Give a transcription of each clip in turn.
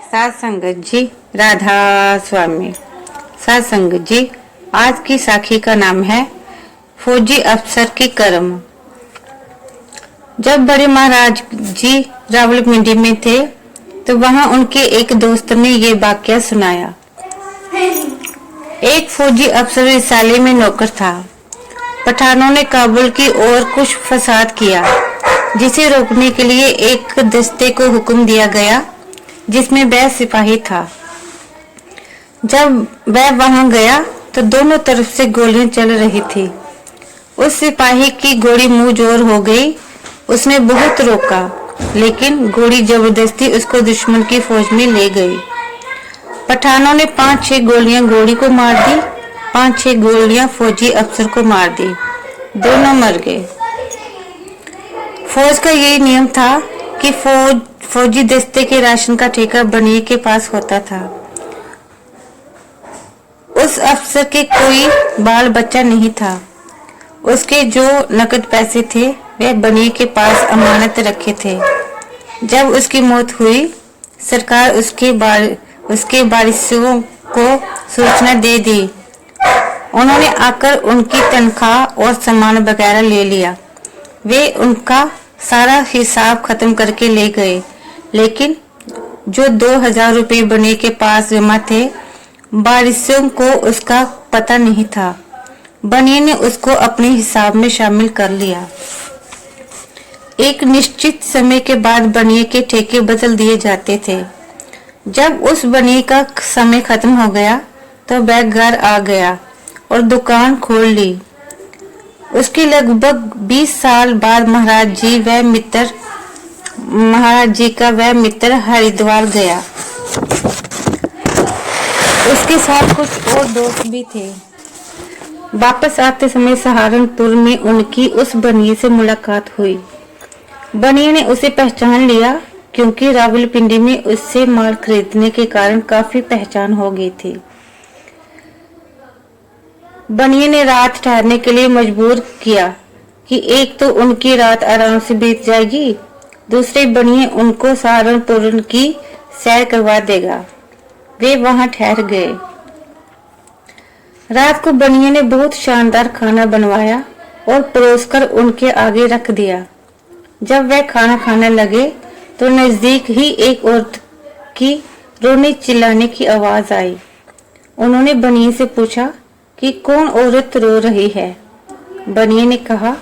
सात संगत जी, राधा स्वामी। सात संगत जी, आज की साखी का नाम है फौजी अफसर के कर्म। जब बड़े महाराज जी रावलपिंडी में थे तो वहां उनके एक दोस्त ने ये वाकया सुनाया। एक फौजी अफसर रिसाले में नौकर था। पठानों ने काबुल की ओर कुछ फसाद किया, जिसे रोकने के लिए एक दस्ते को हुक्म दिया गया जिसमें वह सिपाही था। जब वह वहां गया तो दोनों तरफ से गोलियां चल रही थी। उस सिपाही की गोली मुंह जोर हो गई। उसने बहुत रोका, लेकिन गोली जबरदस्ती उसको दुश्मन की फौज में ले गई। पठानों ने 5-6 गोलियां गोली को मार दी, 5-6 गोलियां फौजी अफसर को मार दी। दोनों मर गए। फौज का यही नियम था कि फौजी दस्ते के राशन का ठेका बनिए के पास होता था। उस अफसर के कोई बाल बच्चा नहीं था। उसके जो नकद पैसे थे वह बनिए के पास अमानत रखे थे। जब उसकी मौत हुई, सरकार उसके वारिसों को सूचना दे दी। उन्होंने आकर उनकी तनख्वाह और सामान वगैरह ले लिया। वे उनका सारा हिसाब खत्म करके ले गए, लेकिन जो 2000 रुपये बनिए के पास जमा थे, वारिसों को उसका पता नहीं था। बनिए ने उसको अपने हिसाब में शामिल कर लिया। एक निश्चित समय के बाद बनिए के ठेके बदल दिए जाते थे। जब उस बनिए का समय खत्म हो गया तो वह घर आ गया और दुकान खोल ली। उसके लगभग 20 साल बाद महाराज जी का वह मित्र हरिद्वार गया। उसके साथ कुछ और दोस्त भी थे। वापस आते समय सहारनपुर में उनकी उस बनिए से मुलाकात हुई। बनिए ने उसे पहचान लिया, क्योंकि रावलपिंडी में उससे माल खरीदने के कारण काफी पहचान हो गई थी। बनिए ने रात ठहरने के लिए मजबूर किया कि एक तो उनकी रात आराम से बीत जाएगी, दूसरे बनिए उनको सहारनपुर की सैर करवा देगा। वे वहां ठहर गए। रात को बनिए ने बहुत शानदार खाना बनवाया और परोसकर उनके आगे रख दिया। जब वह खाना खाने लगे तो नजदीक ही एक औरत की रोने चिल्लाने की आवाज आई। उन्होंने बनिए से पूछा कि कौन औरत रो रही है। बनिए ने कहा,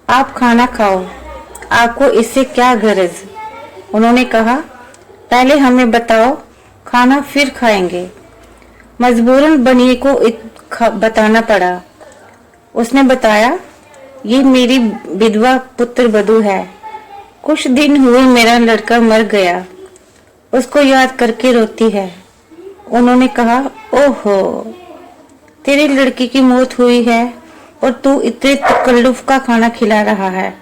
आप खाना खाओ, आपको इससे क्या गरज। उन्होंने कहा, पहले हमें बताओ, खाना फिर खाएंगे। मजबूरन बनिए को बताना पड़ा। उसने बताया, ये मेरी विधवा पुत्र वधू है। कुछ दिन हुए मेरा लड़का मर गया, उसको याद करके रोती है। उन्होंने कहा, ओहो, तेरे लड़के की मौत हुई है और तू इतने तकल्लुफ का खाना खिला रहा है।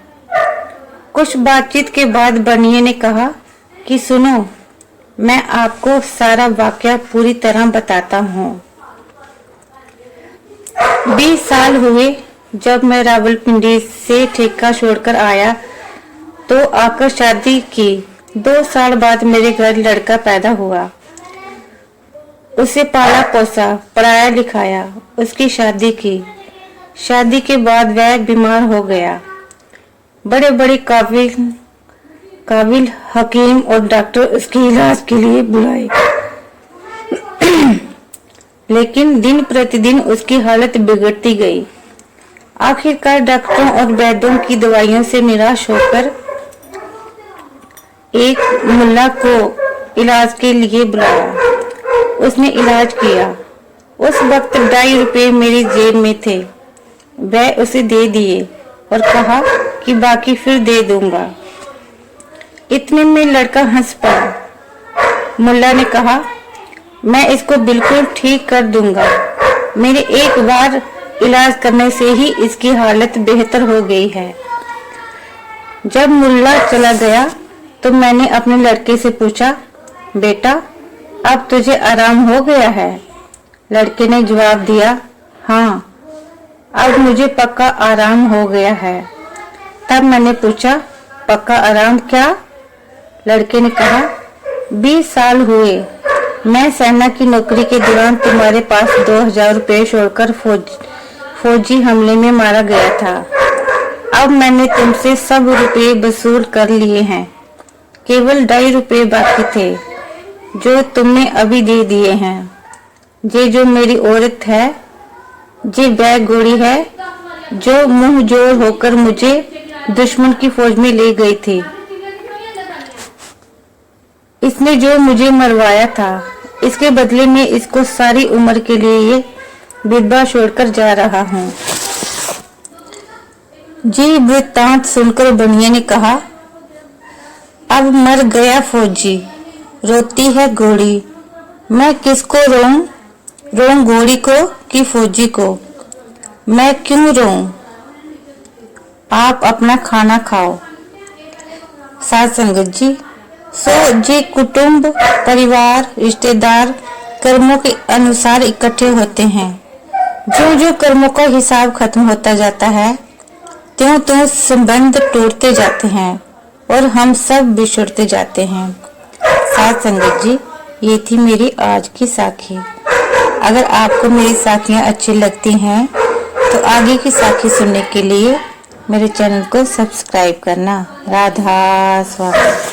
कुछ बातचीत के बाद बनिए ने कहा कि सुनो, मैं आपको सारा वाकया पूरी तरह बताता हूँ। 20 साल हुए जब मैं रावलपिंडी से ठेका छोड़कर आया तो आकर शादी की। 2 साल बाद मेरे घर लड़का पैदा हुआ। उसे पाला पोसा, पढ़ाया लिखाया, उसकी शादी की। शादी के बाद वह बीमार हो गया। बड़े बड़े काबिल हकीम और डॉक्टर उसके इलाज के लिए बुलाए, लेकिन दिन प्रतिदिन उसकी हालत बिगड़ती गई। आखिरकार डॉक्टरों और वैद्यों की दवाइयों से निराश होकर एक मुल्ला को इलाज के लिए बुलाया। उसने इलाज किया। उस वक्त 2.5 रुपये मेरी जेब में थे। वह उसे दे दिए और कहा कि बाकी फिर दे दूंगा। इतने में लड़का हंस पड़ा। मुल्ला ने कहा, मैं इसको बिल्कुल ठीक कर दूंगा। मेरे एक बार इलाज करने से ही इसकी हालत बेहतर हो गई है। जब मुल्ला चला गया तो मैंने अपने लड़के से पूछा, बेटा, अब तुझे आराम हो गया है? लड़के ने जवाब दिया, हाँ, अब मुझे पक्का आराम हो गया है। तब मैंने पूछा, पक्का आराम क्या? लड़के ने कहा, 20 साल हुए मैं सेना की नौकरी के दौरान तुम्हारे पास 2000 रुपये छोड़कर फौजी हमले में मारा गया था। अब मैंने तुमसे सब रुपये वसूल कर लिए हैं। केवल 2.5 रुपये बाकी थे जो तुमने अभी दे दिए हैं। ये जो मेरी औरत है, ये वह गोरी है जो मुंह जोर होकर मुझे दुश्मन की फौज में ले गई थी। इसने जो मुझे मरवाया था, इसके बदले में इसको सारी उम्र के लिए ये विधवा छोड़कर जा रहा हूँ। जी वृत्तांत सुनकर बनिया ने कहा, अब मर गया फौजी, रोती है घोड़ी। मैं किसको रोऊं? रोऊं घोड़ी को कि फौजी को? मैं क्यों रोऊं? आप अपना खाना खाओ। साथ संगत जी, जी कुटुंब, परिवार, रिश्तेदार कर्मों के अनुसार इकट्ठे होते हैं। जो जो कर्मों का हिसाब खत्म होता जाता है, त्यों त्यों संबंध टूटते जाते हैं और हम सब बिछुड़ते जाते हैं। साथ संगत जी, ये थी मेरी आज की साखी। अगर आपको मेरी साखियाँ अच्छी लगती हैं तो आगे की साखी सुनने के लिए मेरे चैनल को सब्सक्राइब करना। राधा स्वामी।